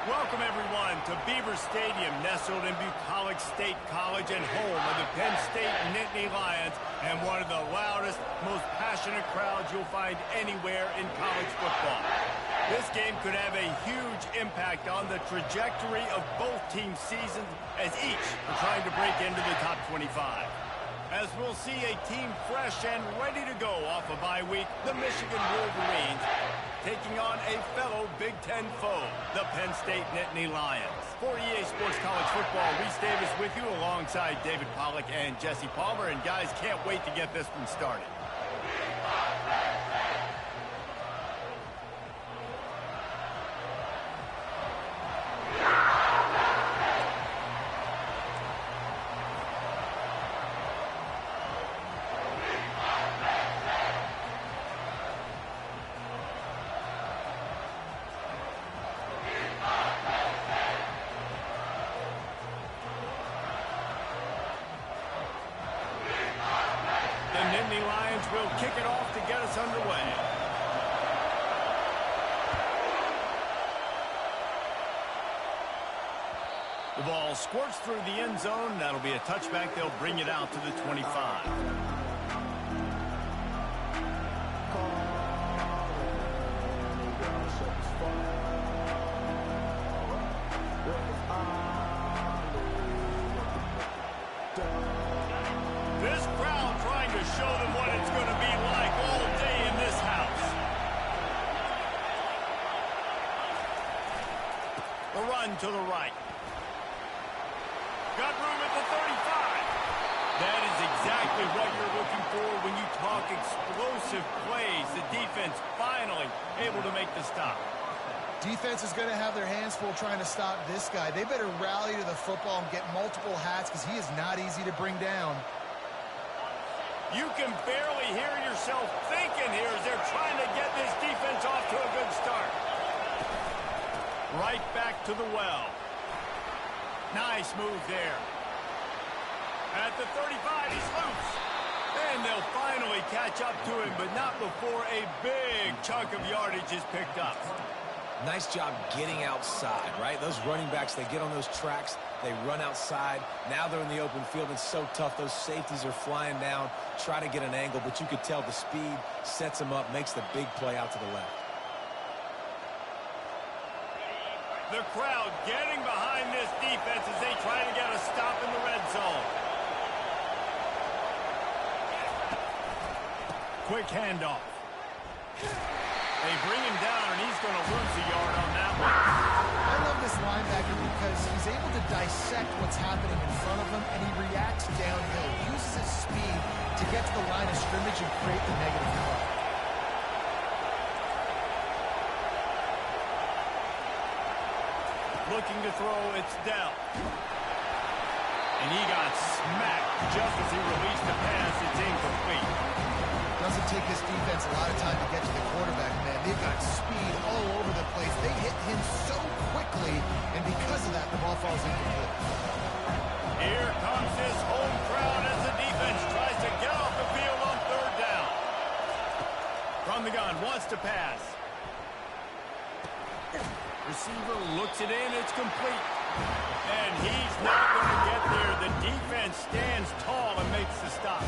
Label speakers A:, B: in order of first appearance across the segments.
A: Welcome, everyone, to Beaver Stadium, nestled in Bucolic State College and home of the Penn State Nittany Lions, and one of the loudest, most passionate crowds you'll find anywhere in college football. This game could have a huge impact on the trajectory of both teams' seasons, as each are trying to break into the top 25. As we'll see a team fresh and ready to go off a bye week, the Michigan Wolverines, taking on a fellow Big Ten foe, the Penn State Nittany Lions. For EA Sports College Football, Reese Davis with you alongside David Pollack and Jesse Palmer. And guys, can't wait to get this one started. The Lions will kick it off to get us underway. The ball squirts through the end zone. That'll be a touchback. They'll bring it out to the 25. This crowd trying to show them what it's going to be like all day in this house. The run to the right. Got room at the 35. That is exactly what you're looking for when you talk explosive plays. The defense finally able to make the stop.
B: Defense is going to have their hands full trying to stop this guy. They better rally to the football and get multiple hats because he is not easy to bring down.
A: You can barely hear yourself thinking here as they're trying to get this defense off to a good start. Right back to the well. Nice move there. At the 35, he's loose. And they'll finally catch up to him, but not before a big chunk of yardage is picked up.
C: Nice job getting outside, right? Those running backs, they get on those tracks, they run outside. Now they're in the open field. It's so tough. Those safeties are flying down, try to get an angle, but you could tell the speed sets them up, makes the big play out to the left.
A: The crowd getting behind this defense as they try to get a stop in the red zone. Quick handoff. They bring him down, and he's going to lose a yard on that one.
B: I love this linebacker because he's able to dissect what's happening in front of him, and he reacts downhill. He uses his speed to get to the line of scrimmage and create the negative play.
A: Looking to throw, it's Dell. And he got smacked just as he released the pass. It's incomplete.
B: Doesn't take this defense a lot of time to get to the quarterback, man. They've got speed all over the place. They hit him so quickly, and because of that, the ball falls incomplete.
A: Here comes his home crowd as the defense tries to get off the field on third down. From the gun, wants to pass. Receiver looks it in, it's complete. And he's not going to get there. The defense stands tall and makes the stop.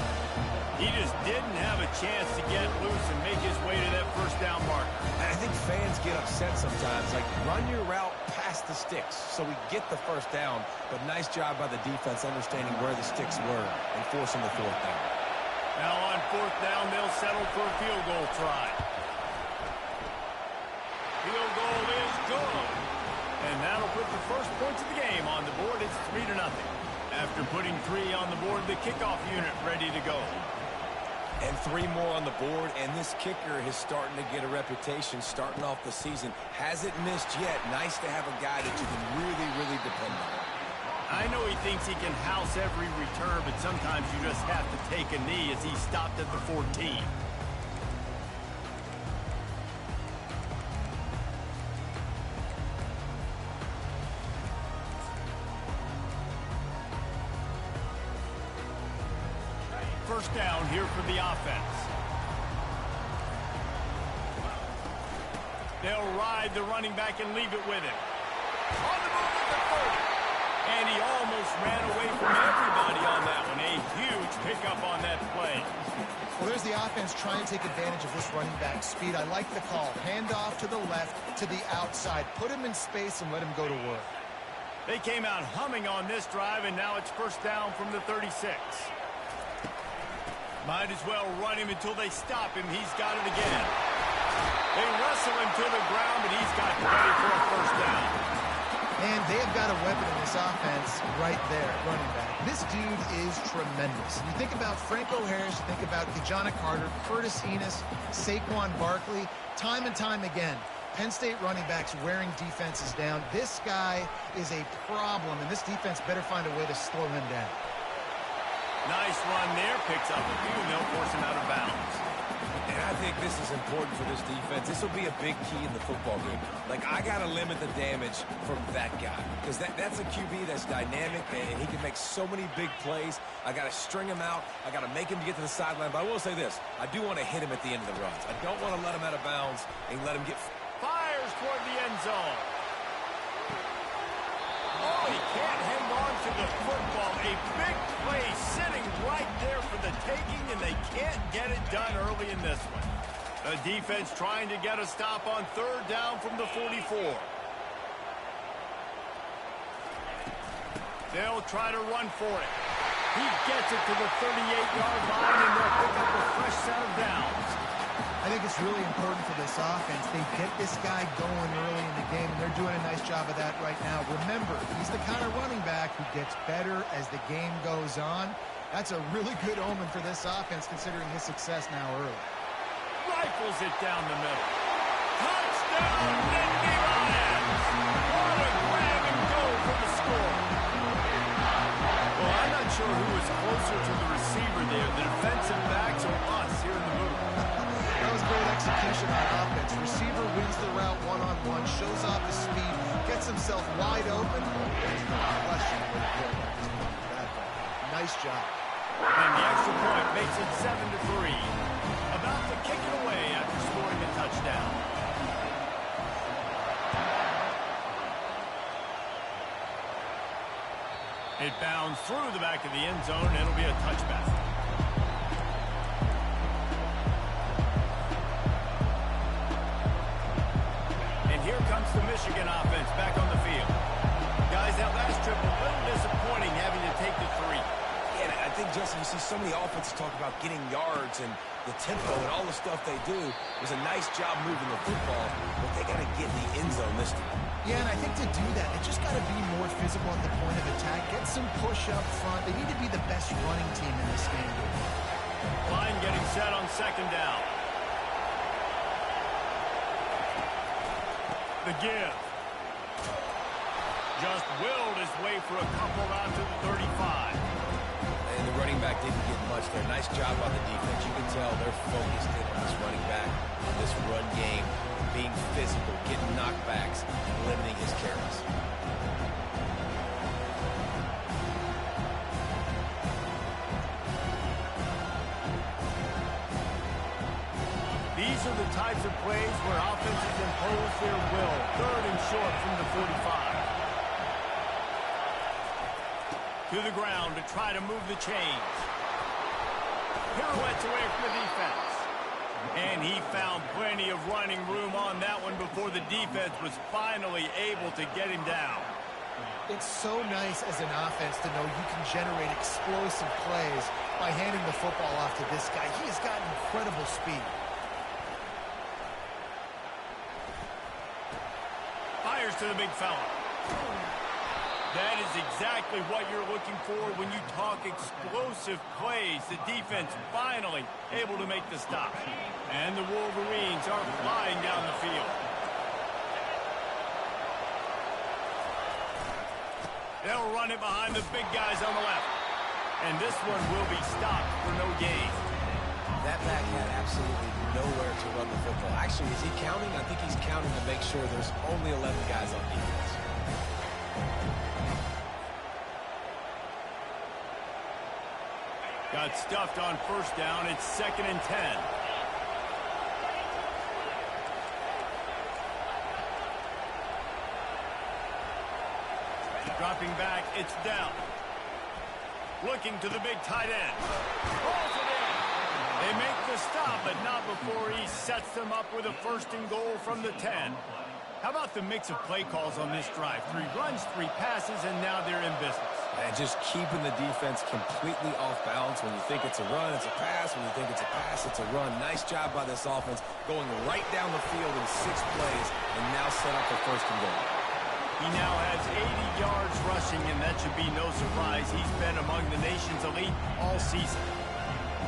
A: He just didn't have a chance to get loose and make his way to that first down marker.
C: I think fans get upset sometimes. Like, run your route past the sticks so we get the first down. But nice job by the defense understanding where the sticks were and forcing the fourth down.
A: Now on fourth down, they'll settle for a field goal try. Field goal is good. And that'll put the first points of the game on the board. It's 3-0. After putting 3 on the board, the kickoff unit ready to go.
C: And 3 more on the board, and this kicker is starting to get a reputation starting off the season. Hasn't missed yet. Nice to have a guy that you can really, really depend on.
A: I know he thinks he can house every return, but sometimes you just have to take a knee as he stopped at the 14. First down here for the offense. They'll ride the running back and leave it with him. almost ran away from everybody on that one. A huge pickup on that play.
B: Well, there's the offense trying to take advantage of this running back speed. I like the call. Hand off to the left, to the outside. Put him in space and let him go to work.
A: They came out humming on this drive, and now it's first down from the 36. Might as well run him until they stop him. He's got it again. They wrestle him to the ground, but he's got ready for a first down.
B: And they've got a weapon in this offense right there, running back. This dude is tremendous. You think about Franco Harris, you think about Kajana Carter, Curtis Enos, Saquon Barkley, time and time again. Penn State running backs wearing defenses down. This guy is a problem, and this defense better find a way to slow him down.
A: Nice run there. Picks up a few, and they'll force him out of bounds.
C: And I think this is important for this defense. This will be a big key in the football game. Like, I got to limit the damage from that guy. Because that's a QB that's dynamic, and he can make so many big plays. I got to string him out. I got to make him get to the sideline. But I will say this. I do want to hit him at the end of the runs. I don't want to let him out of bounds and let him get...
A: Fires toward the end zone. Oh, he can't hang on to the football. A big play sitting right there for the taking, and they can't get it done early in this one. The defense trying to get a stop on third down from the 44. They'll try to run for it. He gets it to the 38-yard line, and they'll pick up a fresh set of downs.
B: I think it's really important for this offense. They get this guy going early in the game, and they're doing a nice job of that right now. Remember, he's the kind of running back who gets better as the game goes on. That's a really good omen for this offense, considering his success now early.
A: Rifles it down the middle. Touchdown, Nittany Lions! What a grab and go for the score. Well, I'm not sure who was closer to the receiver there, the defensive backs or us here in the booth.
B: That was great execution on offense. Receiver wins the route one-on-one, shows off his speed, gets himself wide open. There's no question where the quarterback is going that way. Nice job.
A: And the extra point makes it 7-3. About to kick it away after scoring the touchdown. It bounds through the back of the end zone, and it'll be a touchback. Here comes the Michigan offense back on the field. Guys, that last trip a little disappointing having to take the 3.
C: Yeah, I think, Justin, you see so many offenses talk about getting yards and the tempo and all the stuff they do. It was a nice job moving the football, but they got to get in the end zone this time.
B: Yeah, and I think to do that, they just got to be more physical at the point of attack, get some push up front. They need to be the best running team in this game.
A: Line getting set on second down. The give. Just willed his way for a couple out to the 35.
C: And the running back didn't get much there. Nice job on the defense. You can tell they're focused in on this running back, on this run game, being physical, getting knockbacks, and limiting his carries.
A: These are the types of plays where offenses impose their will. Third and short from the 45. To the ground to try to move the chains. Pirouettes away from the defense. And he found plenty of running room on that one before the defense was finally able to get him down.
B: It's so nice as an offense to know you can generate explosive plays by handing the football off to this guy. He has got incredible speed.
A: Fires to the big fella. That is exactly what you're looking for when you talk explosive plays. The defense finally able to make the stop. And the Wolverines are flying down the field. They'll run it behind the big guys on the left. And this one will be stopped for no gain.
C: That back had absolutely nowhere to run the football. Actually, is he counting? I think he's counting to make sure there's only 11 guys on defense.
A: Got stuffed on first down. It's 2nd and 10. Dropping back, it's down. Looking to the big tight end. Pulls it in. They make the stop, but not before he sets them up with a 1st and goal from the 10. How about the mix of play calls on this drive? 3 runs, 3 passes, and now they're in business.
C: And just keeping the defense completely off balance. When you think it's a run, it's a pass. When you think it's a pass, it's a run. Nice job by this offense going right down the field in 6 plays and now set up for 1st and goal.
A: He now has 80 yards rushing, and that should be no surprise. He's been among the nation's elite all season.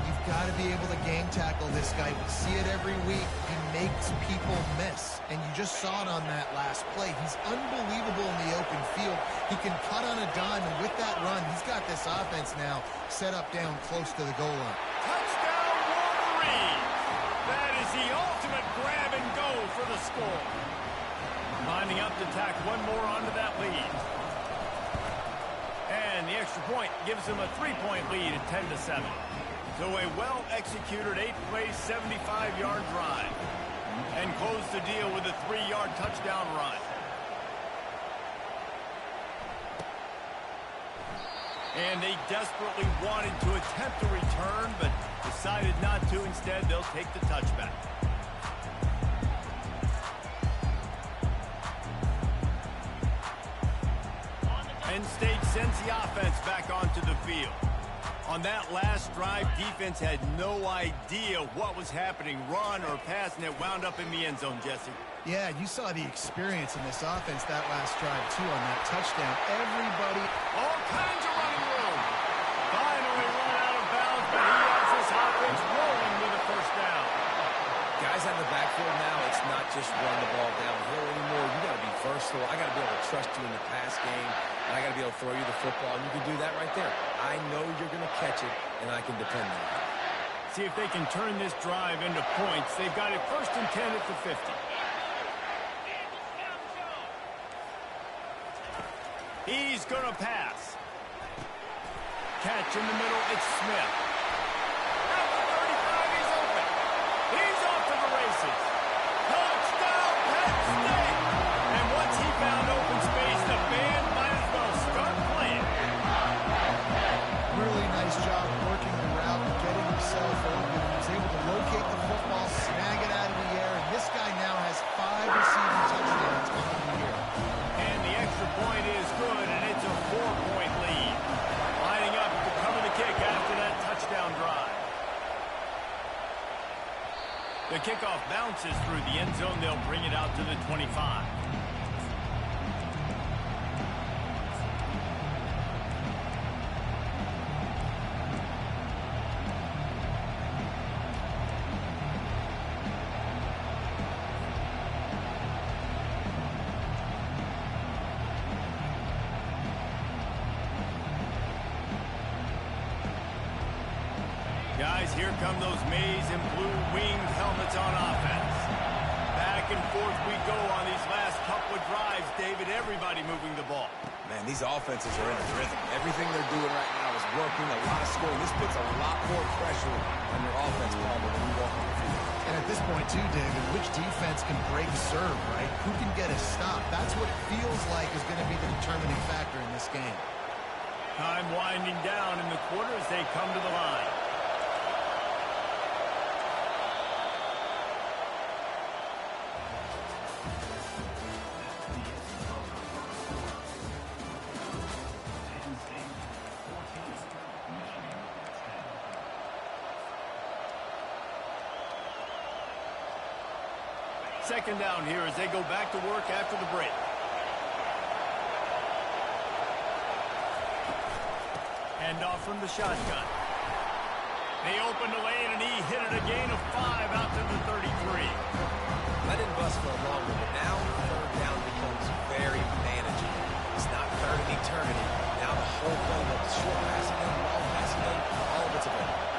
B: You've got to be able to game tackle this guy. We see it every week. He makes people miss, and you just saw it on that last play. He's unbelievable in the open field. He can cut on a dime, and with that run, he's got this offense now set up down close to the goal line.
A: Touchdown, Wolverine! That is the ultimate grab and go for the score. Lining up to tack one more onto that lead. And the extra point gives them a 3-point lead at 10-7. So a well-executed 8-play, 75-yard drive. And close the deal with a 3-yard touchdown run. And they desperately wanted to attempt a return, but decided not to. Instead, they'll take the touchback. Penn State sends the offense back onto the field. On that last drive, defense had no idea what was happening, run or pass, and it wound up in the end zone, Jesse.
B: Yeah, you saw the experience in this offense that last drive, too, on that touchdown. Everybody...
A: All kinds of running room. Finally run out of bounds, but he has this offense rolling with a 1st down.
C: Guys out of the backfield now, it's not just run the ball downhill anymore. You got to be versatile. I got to be able to trust you in the pass game, and I got to be able to throw you the football, and you can do that right there. I know you're going to catch it, and I can depend on it.
A: See if they can turn this drive into points. They've got it 1st and 10 at the 50. He's going to pass. Catch in the middle, it's Smith. At the 35, he's open. He's off to the races. Touchdown, Penn State! And once he found open space, the band might as well start playing.
B: Really nice job working the route and getting himself open. He was able to locate the football, snag it out of the air, and this guy now has 5 receiving touchdowns on the year.
A: And the extra point is good, and it's a 4-point lead. Lining up to cover the kick after that touchdown drive. The kickoff bounces through the end zone. They'll bring it out to the 25. Guys, here come those maize and blue winged helmets on offense. Back and forth we go on these last couple of drives, David. Everybody moving the ball.
C: Man, these offenses are in a rhythm. Everything they're doing right now is working, a lot of scoring. This puts a lot more pressure on your offense, Palmer, when you walk on the field.
B: And at this point, too, David, which defense can break serve, right? Who can get a stop? That's what it feels like is going to be the determining factor in this game.
A: Time winding down in the quarter as they come to the line. Second down here as they go back to work after the break. Hand off from the shotgun. They opened the lane, and he hit it a gain of 5 out to the 33.
C: Let it bust for a long one, but now 3rd down becomes very manageable. It's not 3rd and eternity. Now the whole playbook, short passing game, long passing game, all of it's available.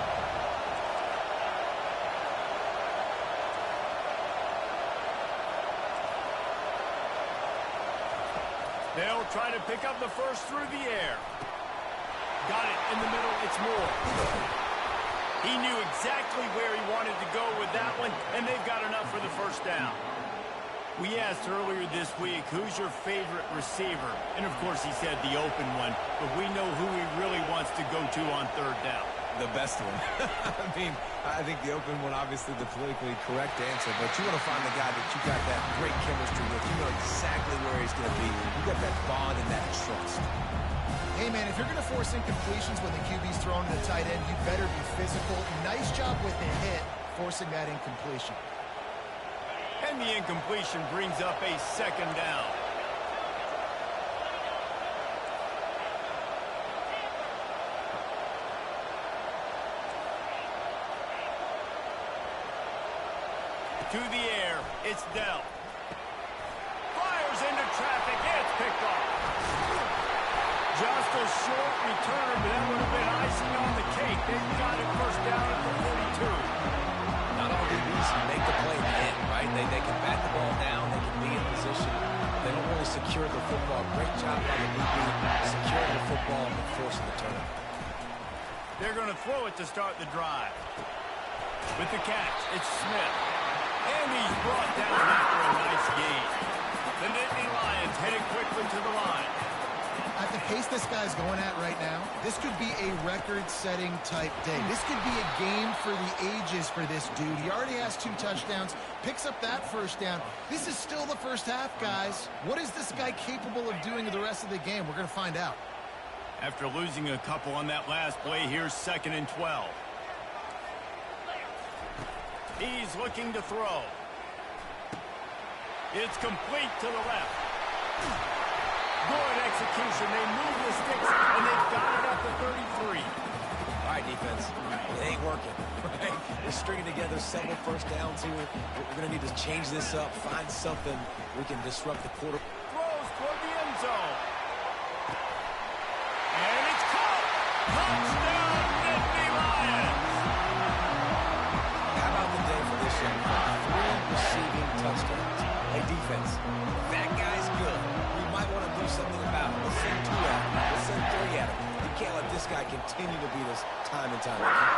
A: They'll try to pick up the first through the air. Got it in the middle. It's Moore. He knew exactly where he wanted to go with that one, and they've got enough for the 1st down. We asked earlier this week, who's your favorite receiver? And, of course, he said the open one. But we know who he really wants to go to on third down.
C: The best one. I think the open one, obviously the politically correct answer, but you want to find the guy that you got that great chemistry with. You know exactly where he's going to be. You got that bond and that trust.
B: Hey, man, if you're going to force incompletions when the QB's thrown to the tight end, you better be physical. Nice job with the hit, forcing that incompletion.
A: And the incompletion brings up a second down. To the air, it's Dell. Fires into traffic, it's picked off. Just a short return, but that would have been icing on the cake. They've got it first down at the 42.
C: Not all DBs make the play in the end, right? They can bat the ball down, they can be in position. They don't really secure the football. Great job by the DB, securing the football and forcing the turnover.
A: They're going to throw it to start the drive. With the catch, it's Smith. And he's brought down after a nice gain. The Nittany Lions headed quickly to the line.
B: At the pace this guy's going at right now, this could be a record-setting type day. This could be a game for the ages for this dude. He already has 2 touchdowns, picks up that first down. This is still the first half, guys. What is this guy capable of doing the rest of the game? We're going to find out.
A: After losing a couple on that last play, here's 2nd and 12. He's looking to throw. It's complete to the left. Good execution. They move the sticks, and they've got it up to 33.
C: All right, defense. It ain't working. Right? We're stringing together several first downs here. We're going to need to change this up, find something we can disrupt the quarter.
A: Throws toward the end zone. And it's caught. Touchdown, Nittany Lions.
C: How about the day for this young man? 3 receiving touchdowns. Hey, defense, that guy's good. We might want to do something about it. Let's send 2 at him. Let's send 3 at him. We can't let this guy continue to beat us time and time again.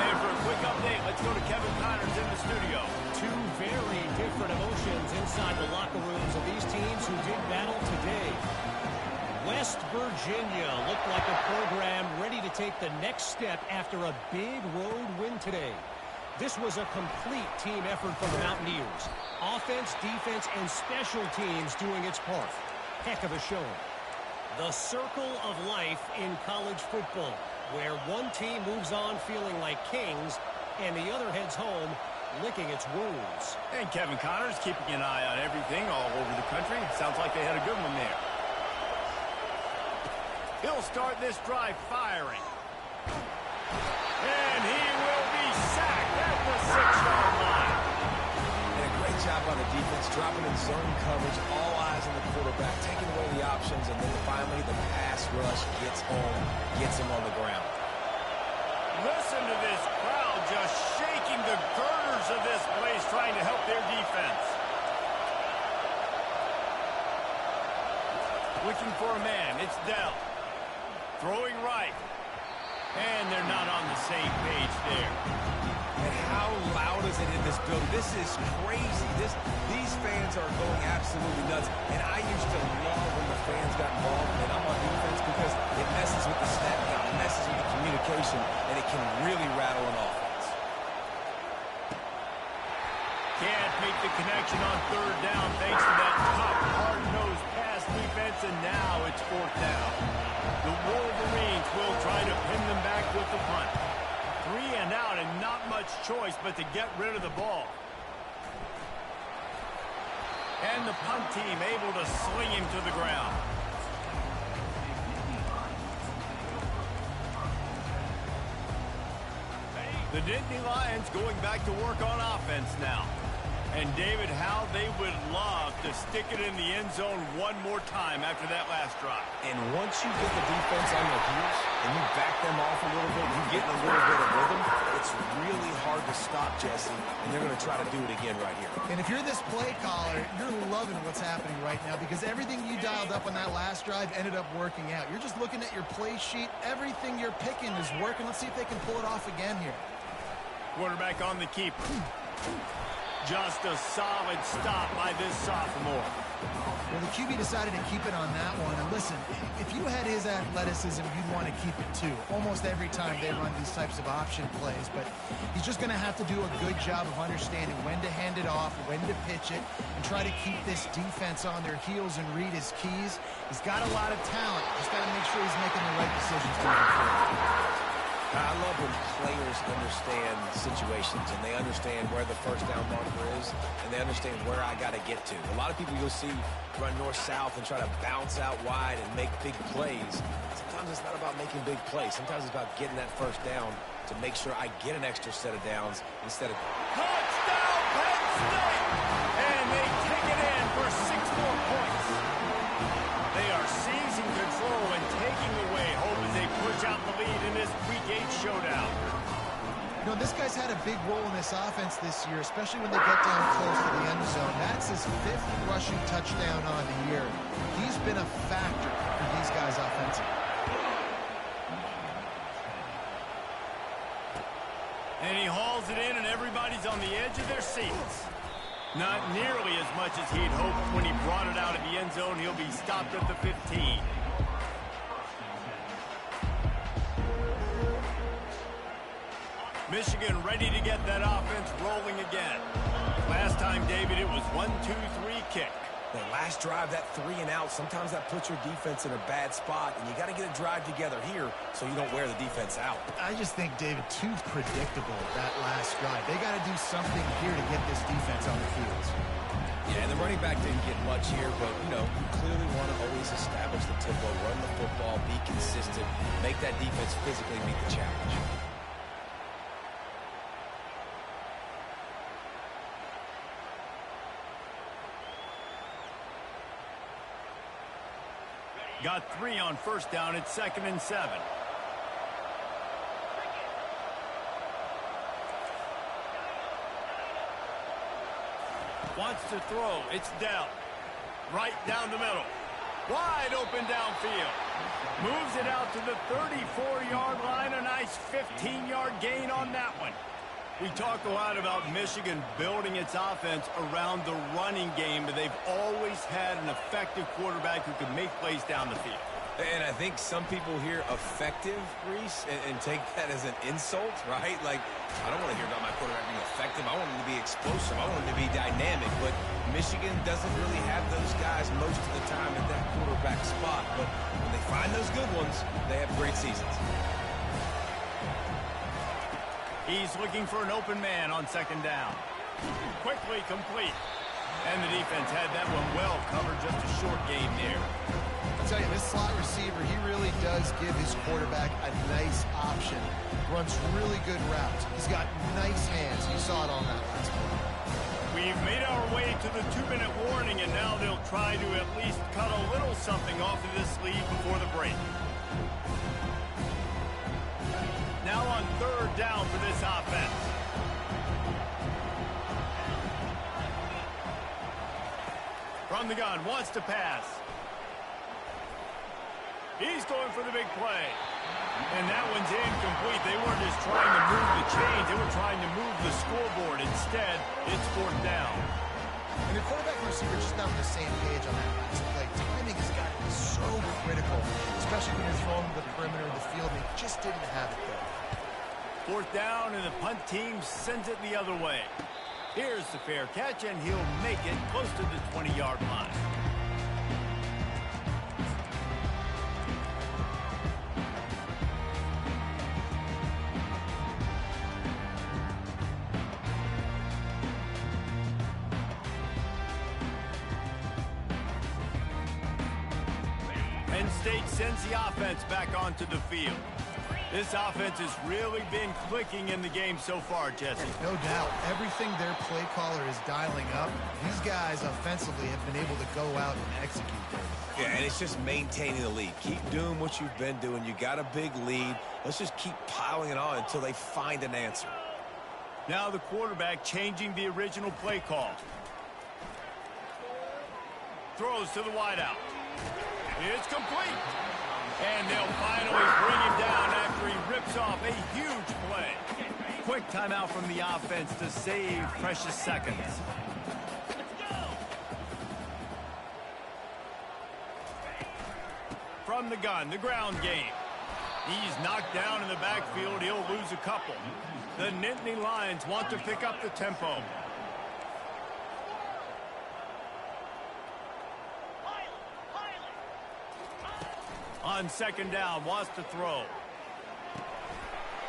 A: And for a quick update, let's go to Kevin Connors in the studio.
D: 2 very different emotions inside the locker rooms of these teams who did battle today. West Virginia looked like a program ready to take the next step after a big road win today. This was a complete team effort from the Mountaineers. Offense, defense, and special teams doing its part. Heck of a showing. The circle of life in college football, where one team moves on feeling like kings, and the other heads home licking its wounds.
A: And Kevin Connors keeping an eye on everything all over the country. Sounds like they had a good one there. He'll start this drive firing. And he will be sacked at the 6-yard line.
C: And a great job by the defense, dropping in zone coverage, all eyes on the quarterback, taking away the options, and then finally the pass rush gets home, gets him on the ground.
A: Listen to this crowd just shaking the girders of this place, trying to help their defense. Looking for a man, it's Dell. Throwing right. And they're not on the same page there.
C: And how loud is it in this building? This is crazy. These fans are going absolutely nuts. And I used to love when the fans got involved, and I'm on defense because it messes with the snap count, it messes with the communication, and it can really rattle an offense.
A: Can't make the connection on 3rd down thanks to that top hard-nosed pass defense, and now it's 4th down. The Wolverines will try to pin them back with the punt. 3 and out, and not much choice but to get rid of the ball. And the punt team able to sling him to the ground. The Nittany Lions going back to work on offense now. And David, how they would love to stick it in the end zone one more time after that last drive.
C: And once you get the defense on their heels and you back them off a little bit, you get in a little bit of rhythm, it's really hard to stop, Jesse, and they're going to try to do it again right here.
B: And if you're this play caller, you're loving what's happening right now because everything you dialed up on that last drive ended up working out. You're just looking at your play sheet. Everything you're picking is working. Let's see if they can pull it off again here.
A: Quarterback on the keeper. Just a solid stop by this sophomore.
B: Well, the QB decided to keep it on that one. And listen, if you had his athleticism, you'd want to keep it too. Almost every time they run these types of option plays. But he's just going to have to do a good job of understanding when to hand it off, when to pitch it, and try to keep this defense on their heels and read his keys. He's got a lot of talent. He's got to make sure he's making the right decisions moving forward.
C: I love when players understand situations and they understand where the first down marker is and they understand where I got to get to. A lot of people you'll see run north-south and try to bounce out wide and make big plays. Sometimes it's not about making big plays. Sometimes it's about getting that first down to make sure I get an extra set of downs instead of...
A: Touchdown, Penn State! And they take it in for 6 more points. They are seizing control and taking away hope as they push out the lead in this Week 8 showdown.
B: You know, this guy's had a big role in this offense this year, especially when they get down close to the end zone. That's his 5th rushing touchdown on the year. He's been a factor for these guys offensively.
A: And he hauls it in, and everybody's on the edge of their seats. Not nearly as much as he'd hoped when he brought it out of the end zone. He'll be stopped at the 15. Michigan ready to get that offense rolling again. Last time, David, it was 1-2-3 kick.
C: The last drive, that 3 and out, sometimes that puts your defense in a bad spot, and you got to get a drive together here so you don't wear the defense out.
B: I just think, David, too predictable that last drive. They got to do something here to get this defense on the field.
C: Yeah, and the running back didn't get much here, but, you know, you clearly want to always establish the tempo, run the football, be consistent, make that defense physically meet the challenge.
A: Got 3 on first down. It's 2nd and 7. Wants to throw. It's Dell. Right down the middle. Wide open downfield. Moves it out to the 34-yard line. A nice 15-yard gain on that one. We talk a lot about Michigan building its offense around the running game, but they've always had an effective quarterback who can make plays down the field.
C: And I think some people hear effective, Reese, and take that as an insult, right? Like, I don't want to hear about my quarterback being effective. I want him to be explosive. I want him to be dynamic. But Michigan doesn't really have those guys most of the time at that quarterback spot. But when they find those good ones, they have great seasons.
A: He's looking for an open man on 2nd down. Quickly complete. And the defense had that one well covered, just a short gain there.
B: I'll tell you, this slot receiver, he really does give his quarterback a nice option. Runs really good routes. He's got nice hands. You saw it on that last play.
A: We've made our way to the 2-minute warning, and now they'll try to at least cut a little something off of this lead before the break. Now on 3rd down for this offense. From the gun, wants to pass. He's going for the big play. And that one's incomplete. They weren't just trying to move the chains. They were trying to move the scoreboard. Instead, it's 4th down.
B: And the quarterback and receiver just not on the same page on that last play. Timing has got to be so critical, especially when you're throwing to the perimeter of the field. They just didn't have it there.
A: 4th down, and the punt team sends it the other way. Here's the fair catch, and he'll make it close to the 20-yard line. Penn State sends the offense back onto the field. This offense has really been clicking in the game so far, Jesse.
B: No doubt. Everything their play caller is dialing up, these guys offensively have been able to go out and execute them.
C: Yeah, and it's just maintaining the lead. Keep doing what you've been doing. You got a big lead. Let's just keep piling it on until they find an answer.
A: Now the quarterback changing the original play call. Throws to the wideout. It's complete. And they'll finally bring him down after he rips off a huge play. Quick timeout from the offense to save precious seconds. From the gun, the ground game. He's knocked down in the backfield. He'll lose a couple. The Nittany Lions want to pick up the tempo. On second down, wants to throw.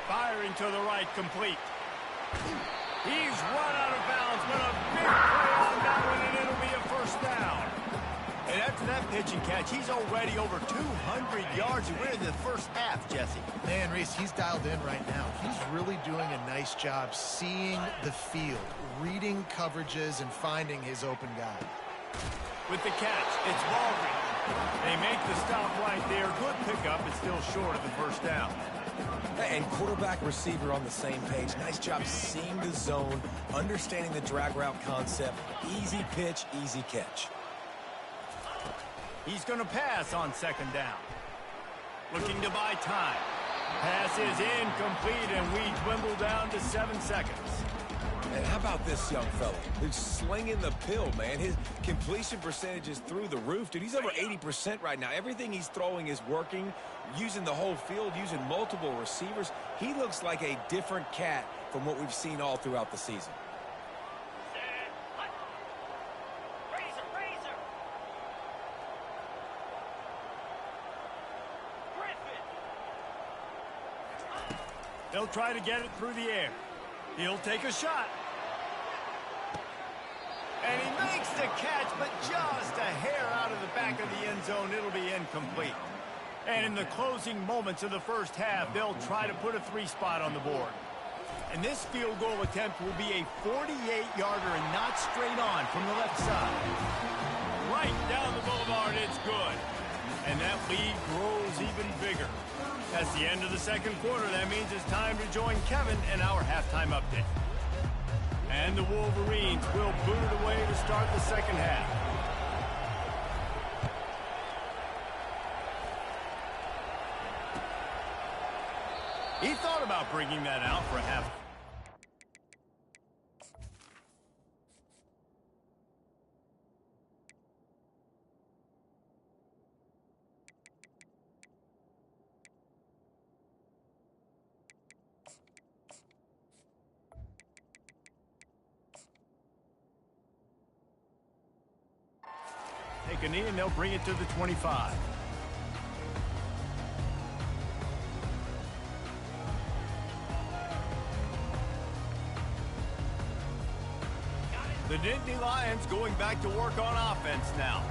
A: Firing to the right, complete. He's run out of bounds, but a big play on that one, and it'll be a first down. And after that pitch and catch, he's already over 200 yards, and we're in the first half, Jesse.
B: Man, Reese, he's dialed in right now. He's really doing a nice job seeing the field, reading coverages, and finding his open guy.
A: With the catch, it's Baldwin. They make the stop right there. Good pickup, but still short of the first down.
C: And quarterback receiver on the same page. Nice job seeing the zone, understanding the drag route concept. Easy pitch, easy catch.
A: He's going to pass on second down. Looking to buy time. Pass is incomplete, and we dwindle down to 7 seconds.
C: And how about this young fella who's slinging the pill, man? His completion percentage is through the roof. Dude, he's over 80% right now. Everything he's throwing is working, using the whole field, using multiple receivers. He looks like a different cat from what we've seen all throughout the season.
A: They'll try to get it through the air. He'll take a shot. And he makes the catch, but just a hair out of the back of the end zone. It'll be incomplete. And in the closing moments of the first half, they'll try to put a 3-spot on the board. And this field goal attempt will be a 48-yarder and not straight on from the left side. Right down the boulevard, it's good. And that lead grows even bigger. That's the end of the second quarter. That means it's time to join Kevin in our halftime update. And the Wolverines will boot it away to start the second half. He thought about bringing that out for a half. Take a knee, and they'll bring it to the 25. The Nittany Lions going back to work on offense now.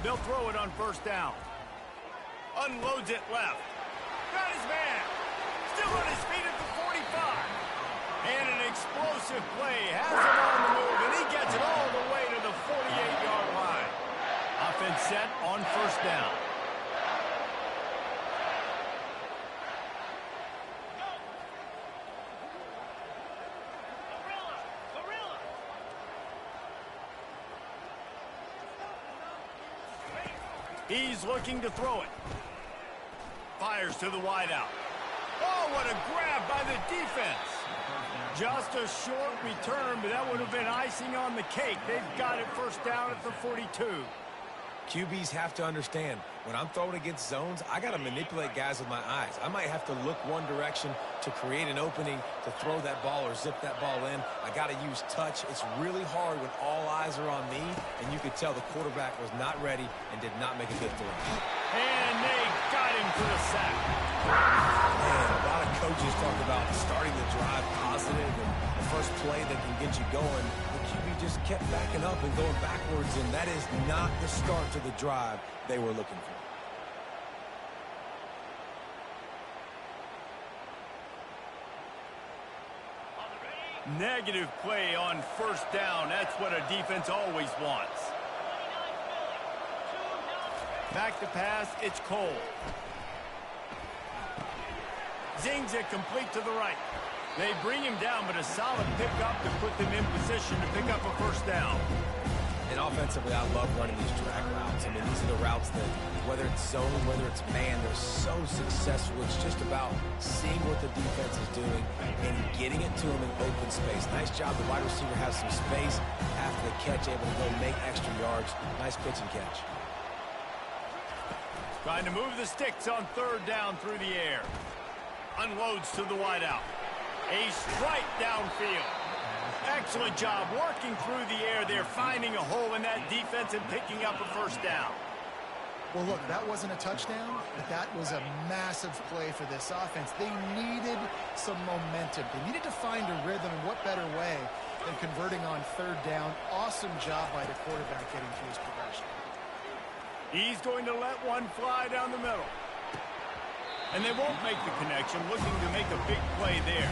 A: They'll throw it on first down. Unloads it left. Got his man. Still on his feet at the 45. And an explosive play has him on the move, and he gets it all the way to the 48-yard line. Offense set on first down. He's looking to throw it. Fires to the wideout. Oh, what a grab by the defense. Just a short return, but that would have been icing on the cake. They've got it first down at the 42.
C: QBs have to understand, when I'm throwing against zones, I got to manipulate guys with my eyes. I might have to look one direction to create an opening to throw that ball or zip that ball in. I got to use touch. It's really hard when all eyes are on me, and you could tell the quarterback was not ready and did not make a good throw.
A: And they got him for the sack.
C: Man, a lot of coaches talk about starting the drive positive and the first play that can get you going. The QB just kept backing up and going backwards, and that is not the start to the drive they were looking for.
A: Negative play on first down. That's what a defense always wants. Back to pass, it's Cole. Zings it complete to the right. They bring him down, but a solid pickup to put them in position to pick up a first down.
C: And offensively, I love running these drag routes. I mean, these are the routes that, whether it's zone, whether it's man, they're so successful. It's just about seeing what the defense is doing and getting it to them in open space. Nice job. The wide receiver has some space after the catch, able to go make extra yards. Nice pitch and catch.
A: Trying to move the sticks on third down through the air. Unloads to the wideout. A strike downfield. Excellent job working through the air there, finding a hole in that defense and picking up a first down.
B: Well, look, that wasn't a touchdown, but that was a massive play for this offense. They needed some momentum. They needed to find a rhythm, and what better way than converting on third down. Awesome job by the quarterback getting through his progression.
A: He's going to let one fly down the middle. And they won't make the connection, looking to make a big play there.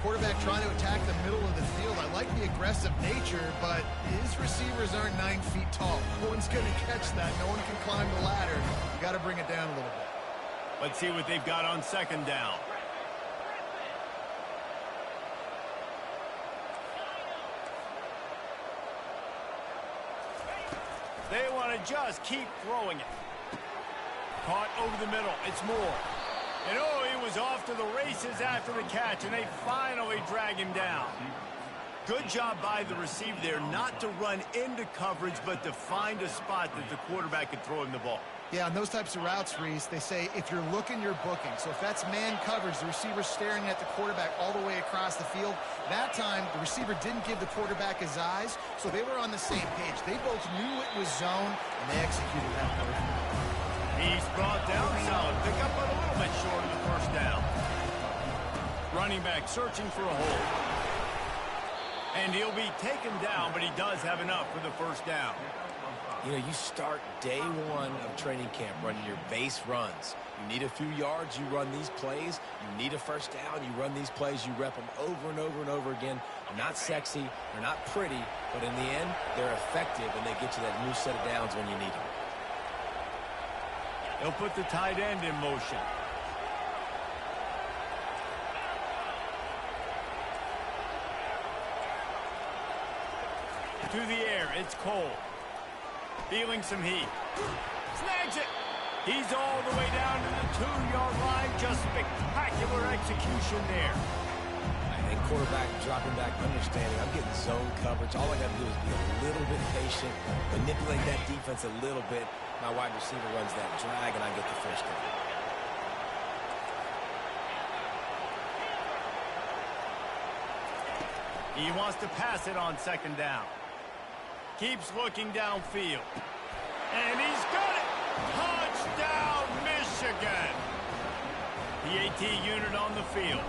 B: Quarterback trying to attack the middle of the field. I like the aggressive nature, but his receivers aren't 9 feet tall. No one's going to catch that. No one can climb the ladder. You got to bring it down a little bit.
A: Let's see what they've got on second down. They want to just keep throwing it. Caught over the middle. It's Moore. And oh, he was off to the races after the catch, and they finally drag him down. Good job by the receiver there, not to run into coverage, but to find a spot that the quarterback could throw him the ball.
B: Yeah, on those types of routes, Reese, they say if you're looking, you're booking. So if that's man coverage, the receiver's staring at the quarterback all the way across the field. That time, the receiver didn't give the quarterback his eyes, so they were on the same page. They both knew it was zone, and they executed that perfectly.
A: He's brought down solid. Pick up a little bit short of the first down. Running back searching for a hole. And he'll be taken down, but he does have enough for the first down.
C: You know, you start day one of training camp running your base runs. You need a few yards, you run these plays. You need a first down, you run these plays. You rep them over and over and over again. They're not sexy, they're not pretty, but in the end, they're effective, and they get you that new set of downs when you need them.
A: He'll put the tight end in motion. To the air, it's Cole. Feeling some heat. Snags it. He's all the way down to the 2-yard line. Just spectacular execution there.
C: And quarterback dropping back, understanding I'm getting zone coverage. All I got to do is be a little bit patient, manipulate that defense a little bit. My wide receiver runs that drag, and I get the first down.
A: He wants to pass it on second down. Keeps looking downfield. And he's got it! Touchdown, Michigan! The AT unit on the field.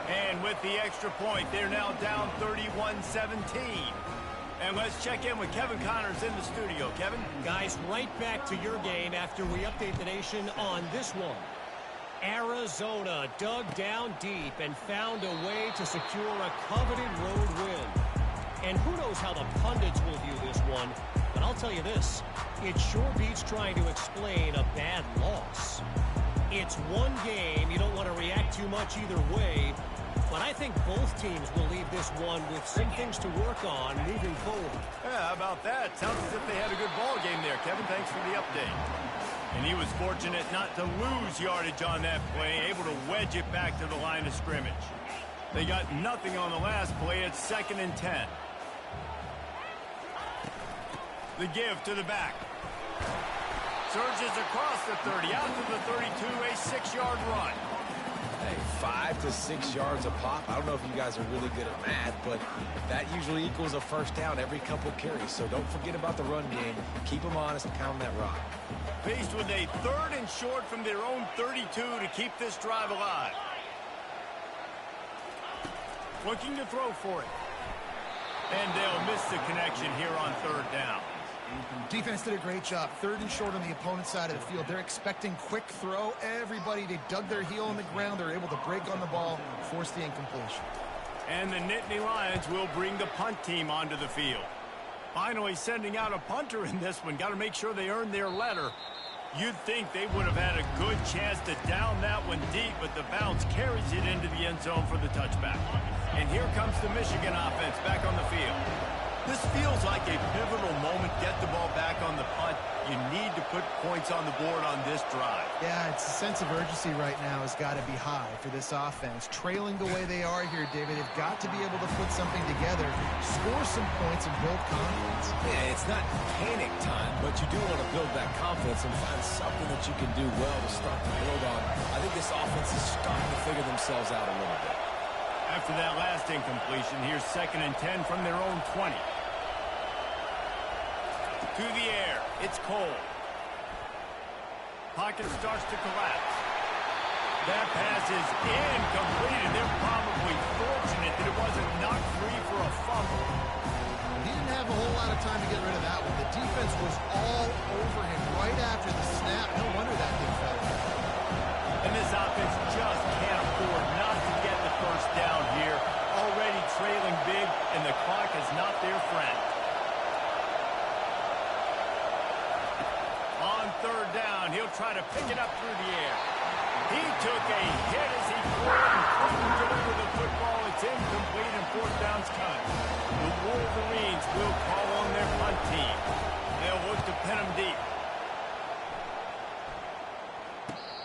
A: And with the extra point, they're now down 31-17. And let's check in with Kevin Connors in the studio. Kevin?
D: Guys, right back to your game after we update the nation on this one. Arizona dug down deep and found a way to secure a coveted road win. And who knows how the pundits will view this one, but I'll tell you this, it sure beats trying to explain a bad loss. It's one game, you don't want to react too much either way, but I think both teams will leave this one with some things to work on moving forward.
A: Yeah, how about that? Sounds as if they had a good ball game there. Kevin, thanks for the update. And he was fortunate not to lose yardage on that play, able to wedge it back to the line of scrimmage. They got nothing on the last play. It's 2nd and 10. The give to the back. Surges across the 30, out to the 32, a 6-yard run.
C: Hey, 5 to 6 yards a pop. I don't know if you guys are really good at math, but that usually equals a first down every couple carries. So don't forget about the run game. Keep them honest and pound that rock.
A: Faced with a 3rd and short from their own 32 to keep this drive alive. Looking to throw for it. And they'll miss the connection here on 3rd down.
B: Defense did a great job. 3rd and short on the opponent's side of the field. They're expecting quick throw. Everybody, they dug their heel in the ground. They're able to break on the ball, force the incompletion.
A: And the Nittany Lions will bring the punt team onto the field. Finally sending out a punter in this one. Got to make sure they earn their letter. You'd think they would have had a good chance to down that one deep, but the bounce carries it into the end zone for the touchback. And here comes the Michigan offense back on the field. This feels like a pivotal moment. Get the ball back on the punt. You need to put points on the board on this drive.
B: Yeah, it's a sense of urgency right now has got to be high for this offense. Trailing the way they are here, David, they've got to be able to put something together, score some points, and build confidence.
C: Yeah, it's not panic time, but you do want to build that confidence and find something that you can do well to start to build on. I think this offense is starting to figure themselves out a little bit.
A: After that last incompletion, here's 2nd and 10 from their own 20. To the air, it's Cole. Pocket starts to collapse. That pass is incomplete, and they're probably fortunate that it wasn't knocked free for a fumble.
B: He didn't have a whole lot of time to get rid of that one. The defense was all over him right after the snap. No wonder that thing fell.
A: And this offense just can't afford not to get the first down here. Already trailing big, and the clock is not their friend. On 3rd down, he'll try to pick it up through the air. He took a hit as he threw it and couldn't deliver the football. It's incomplete and 4th down's cut. The Wolverines will call on their punt team. They'll look to pin him deep.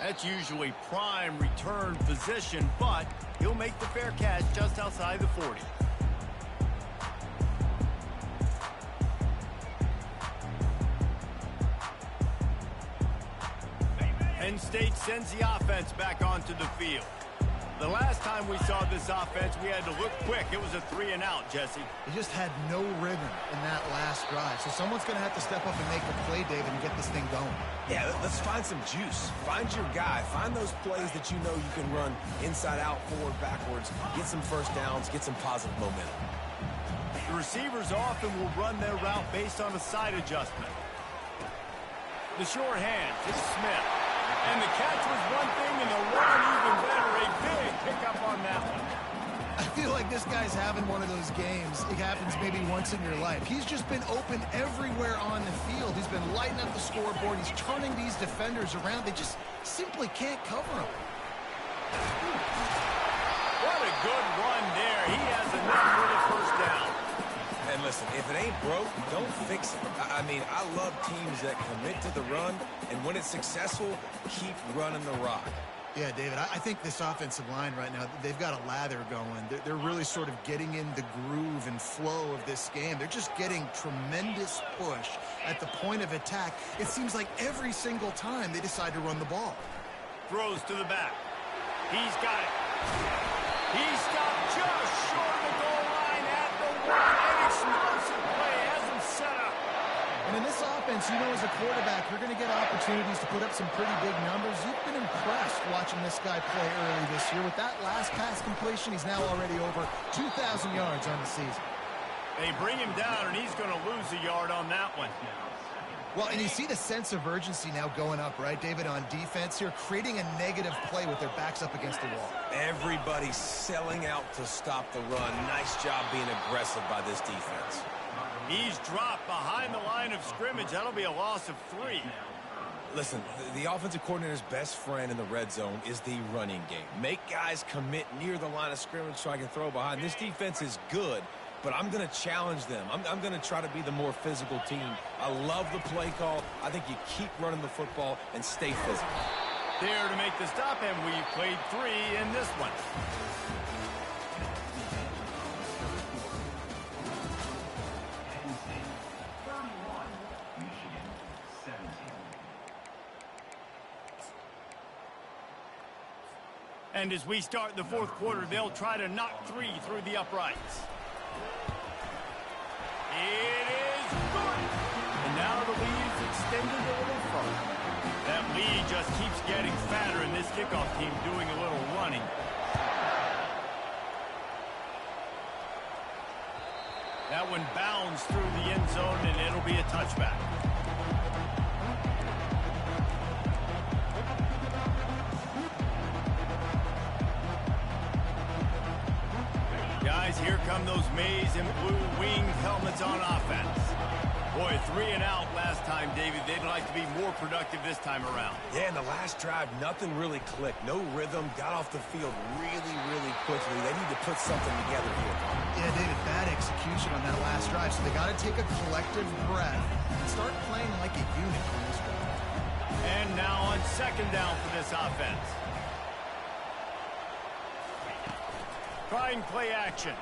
A: That's usually prime return position, but he'll make the fair catch just outside the 40. Penn State sends the offense back onto the field. The last time we saw this offense, we had to look quick. It was a 3-and-out, Jesse.
B: They just had no rhythm in that last drive. So someone's going to have to step up and make a play, David, and get this thing going.
C: Yeah, let's find some juice. Find your guy. Find those plays that you know you can run inside out, forward, backwards. Get some first downs. Get some positive momentum.
A: The receivers often will run their route based on a side adjustment. The short hand to Smith. And the catch was one thing, and the run even better. A big pickup on that one.
B: I feel like this guy's having one of those games. It happens maybe once in your life. He's just been open everywhere on the field. He's been lighting up the scoreboard. He's turning these defenders around. They just simply can't cover him.
A: What a good run there. He has enough for the first down.
C: And listen, if it ain't broke, don't fix it. I mean, I love teams that commit to the run, and when it's successful, keep running the rock.
B: Yeah, David, I think this offensive line right now, they've got a lather going. They're really sort of getting in the groove and flow of this game. They're just getting tremendous push at the point of attack. It seems like every single time they decide to run the ball.
A: Throws to the back. He's got it. He stopped just short of the goal line at the one. An explosive play has him set up.
B: And in this offense, you know, as a quarterback, you're going to get opportunities to put up some pretty big numbers. You've been impressed watching this guy play early this year. With that last pass completion, he's now already over 2,000 yards on the season.
A: They bring him down, and he's going to lose a yard on that one.
B: Well, and you see the sense of urgency now going up, right, David, on defense here, creating a negative play with their backs up against the wall.
C: Everybody's selling out to stop the run. Nice job being aggressive by this defense.
A: He's dropped behind the line of scrimmage. That'll be a loss of 3.
C: Listen, the offensive coordinator's best friend in the red zone is the running game. Make guys commit near the line of scrimmage so I can throw behind. This defense is good, but I'm going to challenge them. I'm going to try to be the more physical team. I love the play call. I think you keep running the football and stay physical.
A: There to make the stop, and we've played 3 in this one. And as we start the 4th quarter, they'll try to knock 3 through the uprights. It is good. And now the lead is extended a little further. That lead just keeps getting fatter, and this kickoff team doing a little running. That one bounds through the end zone, and it'll be a touchback. Guys guys, here come those maize and blue winged helmets on offense. Boy, 3 and out last time, David. They'd like to be more productive this time around.
C: Yeah, in the last drive, nothing really clicked. No rhythm, got off the field really quickly. They need to put something together here.
B: Yeah, David, bad execution on that last drive, so they got to take a collective breath and start playing like a unit on this drive.
A: And now on second down for this offense. Trying play action.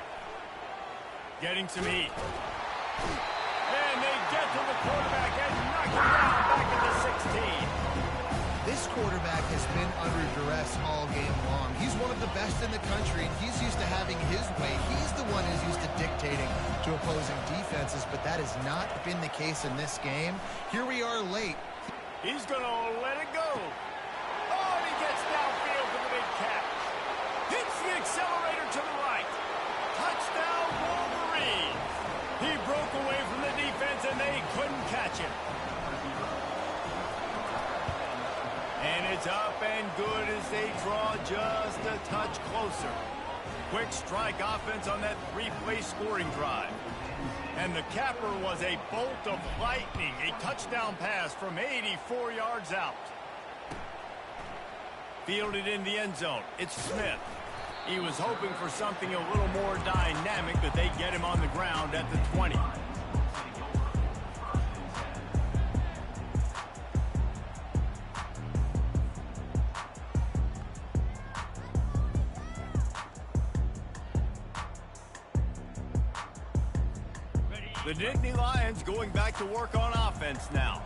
A: Getting some heat. And they get to the quarterback and knock him down back at the 16.
B: This quarterback has been under duress all game long. He's one of the best in the country, and he's used to having his way. He's the one who's used to dictating to opposing defenses, but that has not been the case in this game. Here we are late.
A: He's going to let it go. Oh, and he gets downfield for the big catch. Hits the accelerator to the right. Touchdown, Wolverine. He broke away from the defense, and they couldn't catch him. And it's up and good as they draw just a touch closer. Quick strike offense on that 3-play scoring drive. And the capper was a bolt of lightning, a touchdown pass from 84 yards out. Fielded in the end zone. It's Smith. He was hoping for something a little more dynamic, but they get him on the ground at the 20. The Nittany Lions going back to work on offense now.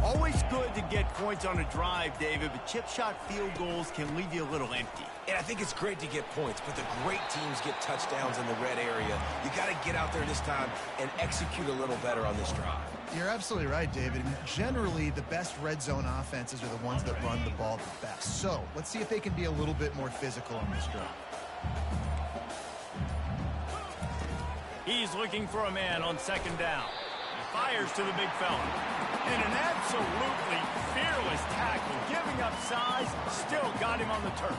A: Always good to get points on a drive, David, but chip shot field goals can leave you a little empty.
C: And I think it's great to get points, but the great teams get touchdowns in the red area. You got to get out there this time and execute a little better on this drive.
B: You're absolutely right, David. Generally, the best red zone offenses are the ones that run the ball the best. So let's see if they can be a little bit more physical on this drive.
A: He's looking for a man on second down. He fires to the big fella. And an absolutely fearless tackle, giving up size, still got him on the turf.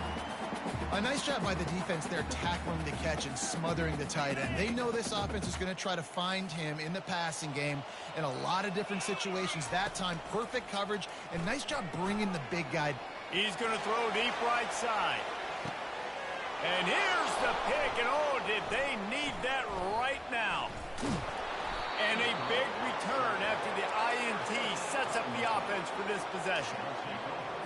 B: A nice job by the defense there, tackling the catch and smothering the tight end. They know this offense is going to try to find him in the passing game in a lot of different situations. That time, perfect coverage, and nice job bringing the big guy.
A: He's going to throw deep right side. And here's the pick, and oh, did they need that right now. And a big return after the INT sets up the offense for this possession.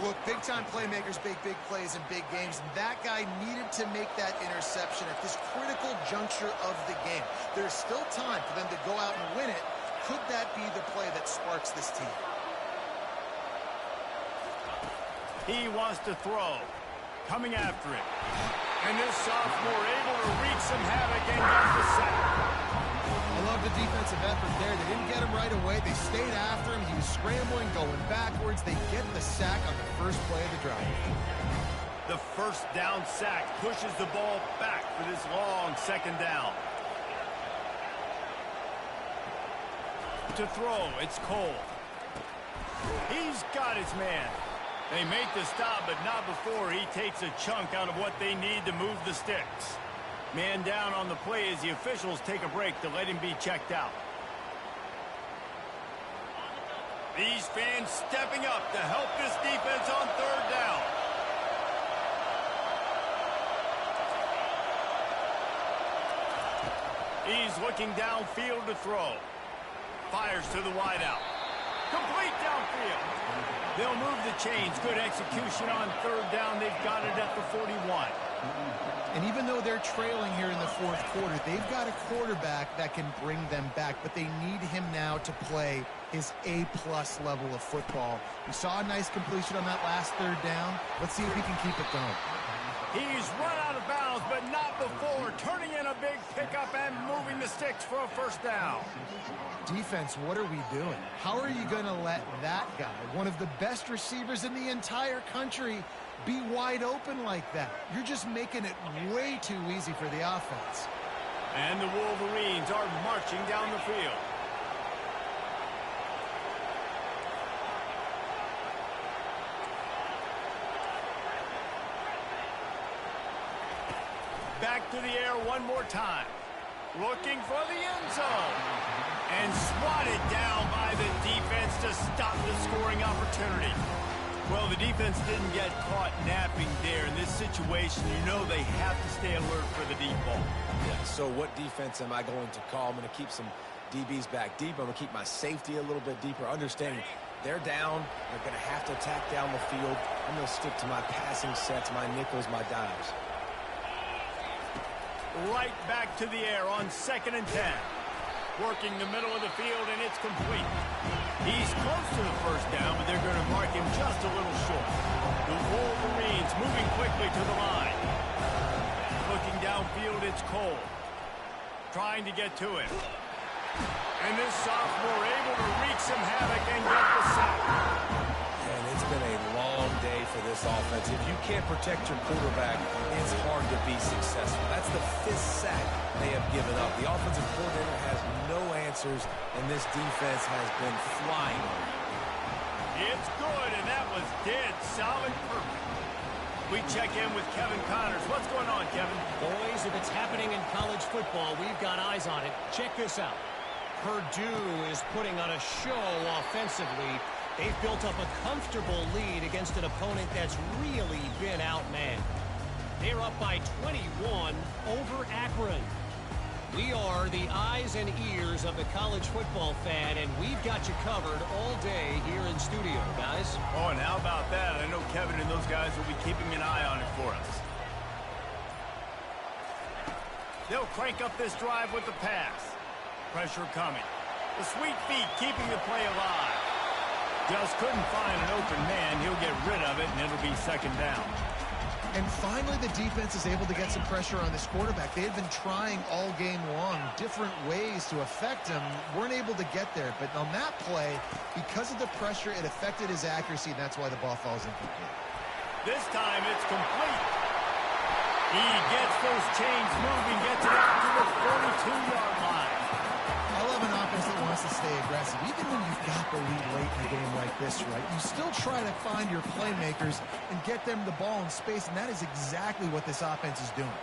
B: Look, big-time playmakers make big plays in big games, and that guy needed to make that interception at this critical juncture of the game. There's still time for them to go out and win it. Could that be the play that sparks this team?
A: He wants to throw. Coming after it. And this sophomore able to wreak some havoc and get the sack.
B: I love the defensive effort there. They didn't get him right away. They stayed after him. He was scrambling, going backwards. They get the sack on the first play of the drive.
A: The first down sack pushes the ball back for this long second down. To throw, it's Cole. He's got his man. They make the stop, but not before he takes a chunk out of what they need to move the sticks. Man down on the play as the officials take a break to let him be checked out. These fans stepping up to help this defense on third down. He's looking downfield to throw. Fires to the wideout. Complete downfield. They'll move the chains. Good execution on third down. They've got it at the 41.
B: And even though they're trailing here in the fourth quarter, they've got a quarterback that can bring them back, but they need him now to play his A-plus level of football. We saw a nice completion on that last third down. Let's see if he can keep it going.
A: He's run out of bounds, but not before. Turning in a big pickup and moving the sticks for a first down.
B: Defense, what are we doing? How are you going to let that guy, one of the best receivers in the entire country, be wide open like that? You're just making it way too easy for the offense.
A: And the Wolverines are marching down the field. Back to the air one more time. looking for the end zone. And swatted down by the defense to stop the scoring opportunity. Well, the defense didn't get caught napping there. In this situation, you know they have to stay alert for the deep ball.
C: Yeah, so what defense am I going to call? I'm going to keep some DBs back deep. I'm going to keep my safety a little bit deeper, understanding they're down. They're going to have to attack down the field. I'm going to stick to my passing sets, my nickels, my dimes.
A: Right back to the air on 2nd and 10. Working the middle of the field, and it's complete. He's close to the first down, but they're going to mark him just a little short. The Wolverines moving quickly to the line. Looking downfield, it's Cole. Trying to get to him. And this sophomore able to wreak some havoc and get the sack.
C: And it's been a long day for this offense. If you can't protect your quarterback, it's hard to be successful. That's the 5th sack they have given up. The offensive coordinator has no answers, and this defense has been flying.
A: It's good, and that was dead solid perfect. We check in with Kevin Connors. What's going on, Kevin?
D: Boys, if it's happening in college football, we've got eyes on it. Check this out. Purdue is putting on a show offensively. They've built up a comfortable lead against an opponent that's really been outmanned. They're up by 21 over Akron. We are the eyes and ears of the college football fan, and we've got you covered all day here in studio, guys.
A: Oh, and how about that? I know Kevin and those guys will be keeping an eye on it for us. They'll crank up this drive with the pass. Pressure coming. The sweet feet keeping the play alive. Just couldn't find an open man. He'll get rid of it, and it'll be 2nd down.
B: And finally, the defense is able to get some pressure on this quarterback. They had been trying all game long different ways to affect him. Weren't able to get there. But on that play, because of the pressure, it affected his accuracy, and that's why the ball falls incomplete.
A: This time, it's complete. He gets those chains moving, gets it out to the 42-yard line.
B: I love an offense that wants to stay aggressive. Even when you've got the lead late in a game like this, right, you still try to find your playmakers and get them the ball in space, and that is exactly what this offense is doing.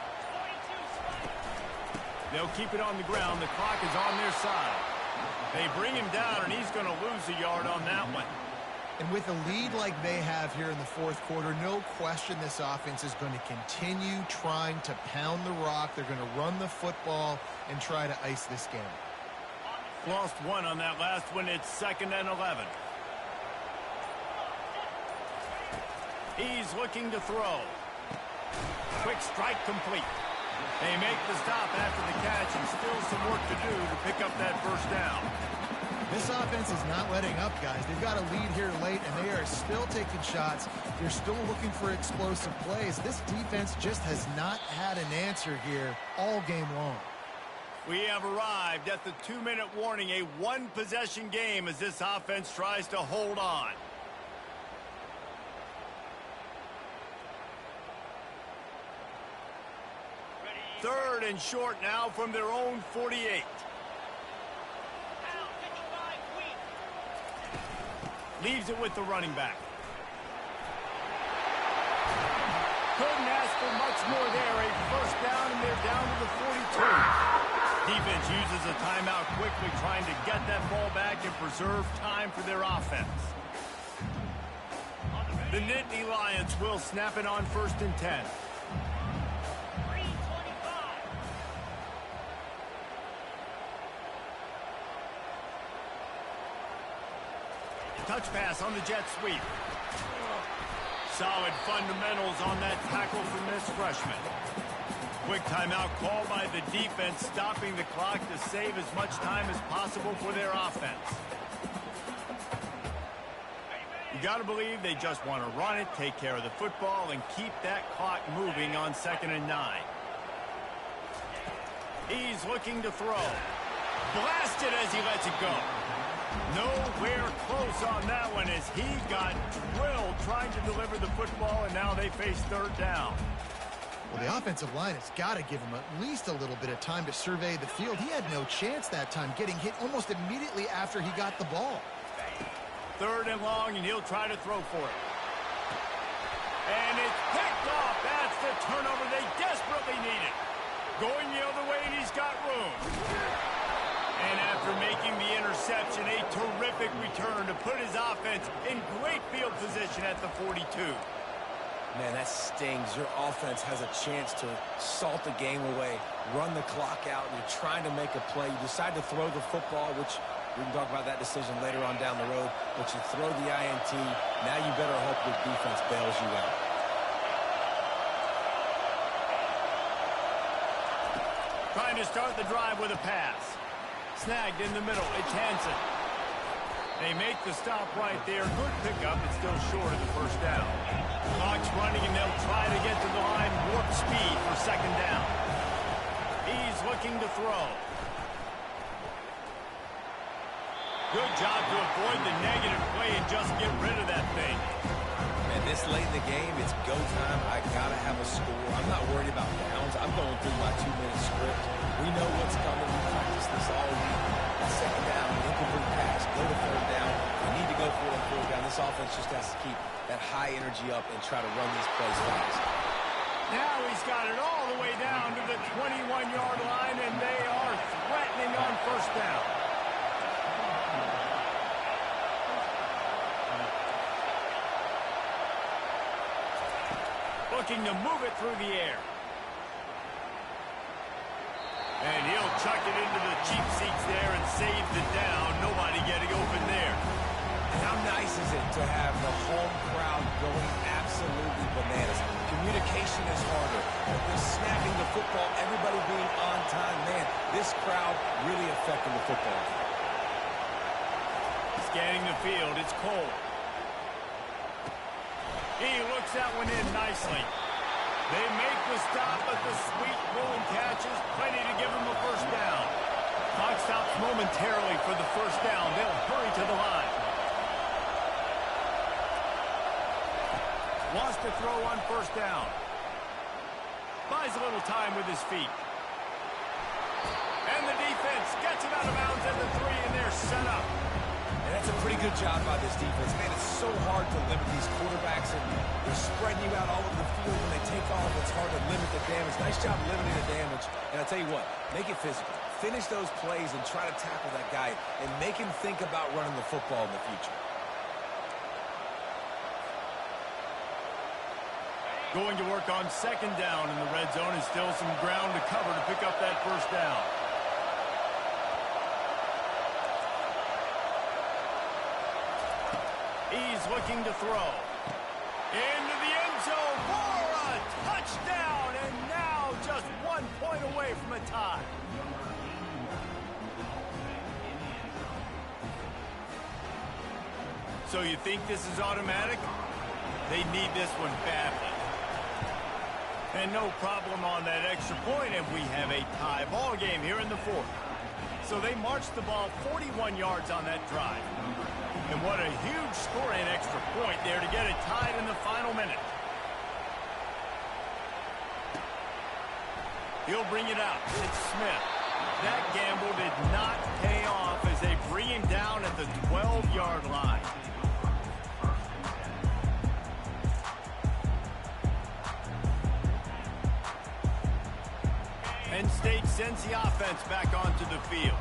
A: They'll keep it on the ground. The clock is on their side. They bring him down, and he's going to lose a yard on that one.
B: And with a lead like they have here in the 4th quarter, no question this offense is going to continue trying to pound the rock. They're going to run the football and try to ice this game.
A: Lost one on that last one. It's 2nd and 11. He's looking to throw. Quick strike complete. They make the stop after the catch, and still some work to do to pick up that first down.
B: This offense is not letting up, guys. They've got a lead here late, and they are still taking shots. They're still looking for explosive plays. This defense just has not had an answer here all game long.
A: We have arrived at the 2-minute warning, a one-possession game as this offense tries to hold on. Third and short now from their own 48. Leaves it with the running back. Couldn't ask for much more there. A first down, and they're down to the 42. Defense uses a timeout quickly, trying to get that ball back and preserve time for their offense. The Nittany Lions will snap it on 1st and 10. Touch pass on the jet sweep. Solid fundamentals on that tackle from this freshman. Quick timeout call by the defense, stopping the clock to save as much time as possible for their offense. You got to believe they just want to run it, take care of the football, and keep that clock moving on 2nd and 9. He's looking to throw. Blasted as he lets it go. Nowhere close on that one as he got drilled trying to deliver the football, and now they face 3rd down.
B: Well, the offensive line has got to give him at least a little bit of time to survey the field. He had no chance that time, getting hit almost immediately after he got the ball.
A: 3rd and long, and he'll try to throw for it. And it's picked off. That's the turnover they desperately needed. Going the other way, and he's got room. interception, a terrific return to put his offense in great field position at the 42.
C: Man, that stings. Your offense has a chance to salt the game away, run the clock out, and you're trying to make a play. You decide to throw the football, which we can talk about that decision later on down the road, but you throw the INT. Now you better hope your defense bails you out.
A: Trying to start the drive with a pass. Snagged in the middle. It's Hansen. They make the stop right there. Good pickup. It's still short of the first down. Clock's running, and they'll try to get to the line. Warp speed for second down. He's looking to throw. Good job to avoid the negative play and just get rid of that thing.
C: And this late in the game, it's go time. I got to have a score. I'm not worried about downs. I'm going through my 2-minute script. We know what's coming. We practice this all week. Second down, incomplete pass, go to third down. We need to go for it on fourth down. This offense just has to keep that high energy up and try to run these plays fast.
A: Now he's got it all the way down to the 21-yard line, and they are threatening on first down. Looking to move it through the air. And he'll chuck it into the cheap seats there and save the down. Nobody getting open there.
C: And how nice is it to have the home crowd going absolutely bananas? Communication is harder. They're snapping the football, everybody being on time. Man, this crowd really affecting the football.
A: Scanning the field, it's Cole. He looks that one in nicely. They make the stop, but the sweet rolling catch is plenty to give them a first down. Clock stops momentarily for the first down. They'll hurry to the line. Wants to throw on first down. Buys a little time with his feet. And the defense gets it out of bounds at the 3, and they're set up.
C: And that's a pretty good job by this defense. Man, it's so hard to limit these quarterbacks, and they're spreading you out all over the field. When they take off, it's hard to limit the damage. Nice job limiting the damage. And I'll tell you what, make it physical. Finish those plays and try to tackle that guy and make him think about running the football in the future.
A: Going to work on second down in the red zone, and still some ground to cover to pick up that first down. He's looking to throw. Into the end zone for a touchdown, and now just 1 point away from a tie. So you think this is automatic? They need this one badly. And no problem on that extra point, and we have a tie ball game here in the fourth. So they marched the ball 41 yards on that drive. And what a huge score and extra point there to get it tied in the final minute. He'll bring it out. It's Smith. That gamble did not pay off as they bring him down at the 12-yard line. Penn State sends the offense back onto the field.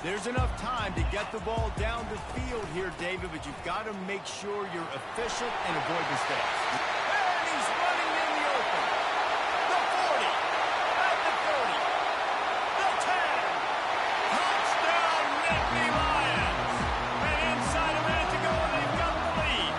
A: There's enough time to get the ball down the field here, David, but you've got to make sure you're efficient and avoid mistakes. And he's running in the open. The 40, at the 30, the 10. Touchdown, Nittany Lions. And inside a minute to go, they've got the lead.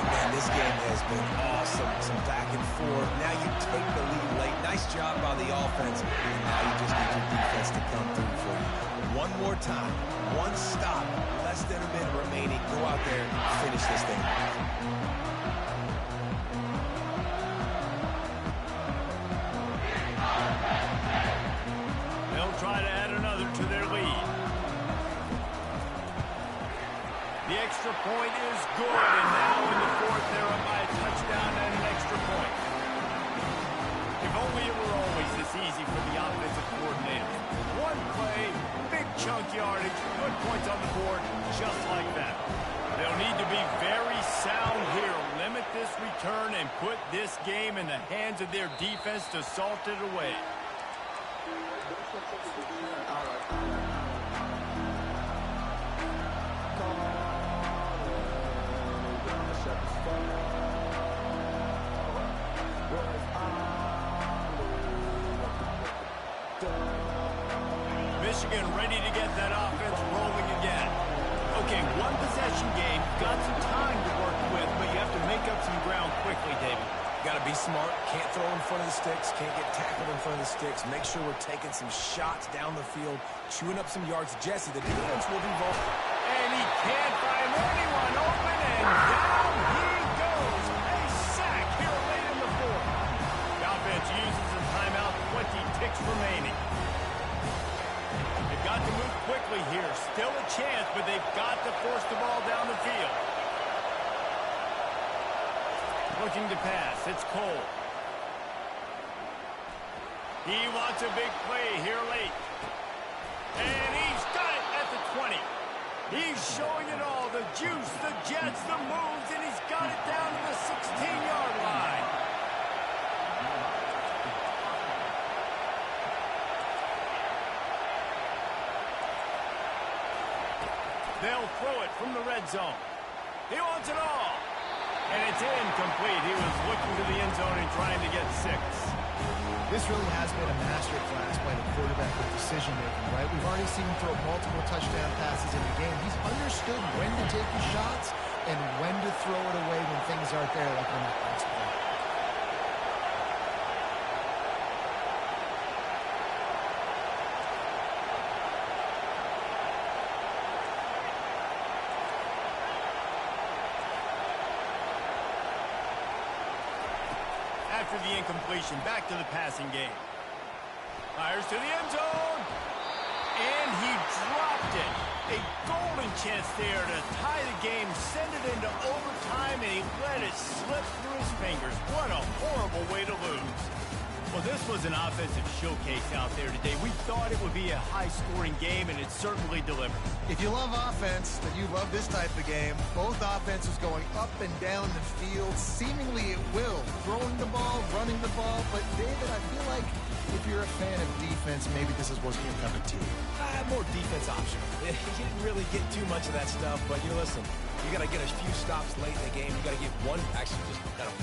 C: Man, this game has been awesome. Some back and forth. Now you take the lead late. Nice job by the offense. And now you just need your defense to come through for you. One more time. One stop. Less than a minute remaining. Go out there and finish this thing.
A: They'll try to add another to their lead. The extra point is good, and now in the fourth, they're up by a touchdown and an extra point. If only it were always this easy for the offensive coordinator. One play, big chunk yardage, good points on the board, just like that. They'll need to be very sound here, limit this return, and put this game in the hands of their defense to salt it away. Michigan ready to get that offense rolling again. Okay, one possession game. Got some time to work with, but you have to make up some ground quickly, David.
C: Got to be smart. Can't throw in front of the sticks. Can't get tackled in front of the sticks. Make sure we're taking some shots down the field, chewing up some yards. Jesse, the defense will be involved.
A: And he can't find anyone open, and down he goes. A sack here late in the fourth. The offense uses a timeout, 20 ticks remaining. They've got to move quickly here. Still a chance, but they've got to force the ball down the field. Looking to pass. It's Cole. He wants a big play here late. And he's got it at the 20. He's showing it all. The juice, the jets, the moves, and he's got it down to the 16-yard line. They'll throw it from the red zone. He wants it all. And it's incomplete. He was looking to the end zone and trying to get 6.
B: This really has been a masterclass by the quarterback with decision-making, right? We've already seen him throw multiple touchdown passes in the game. He's understood when to take his shots and when to throw it away when things aren't there, like on that last play.
A: After the incompletion, back to the passing game. Fires to the end zone. And he dropped it. A golden chance there to tie the game, send it into overtime, and he let it slip through his fingers. What a horrible way to lose. Well, this was an offensive showcase out there today. We thought it would be a high-scoring game, and it certainly delivered.
B: If you love offense, then you love this type of game. Both offenses going up and down the field, seemingly at will. Throwing the ball, running the ball. But, David, I feel like if you're a fan of defense, maybe this is wasn't your cup of tea.
C: More defense optional. You didn't really get too much of that stuff, but you listen, you got to get a few stops late in the game. You got to get one, actually just kind of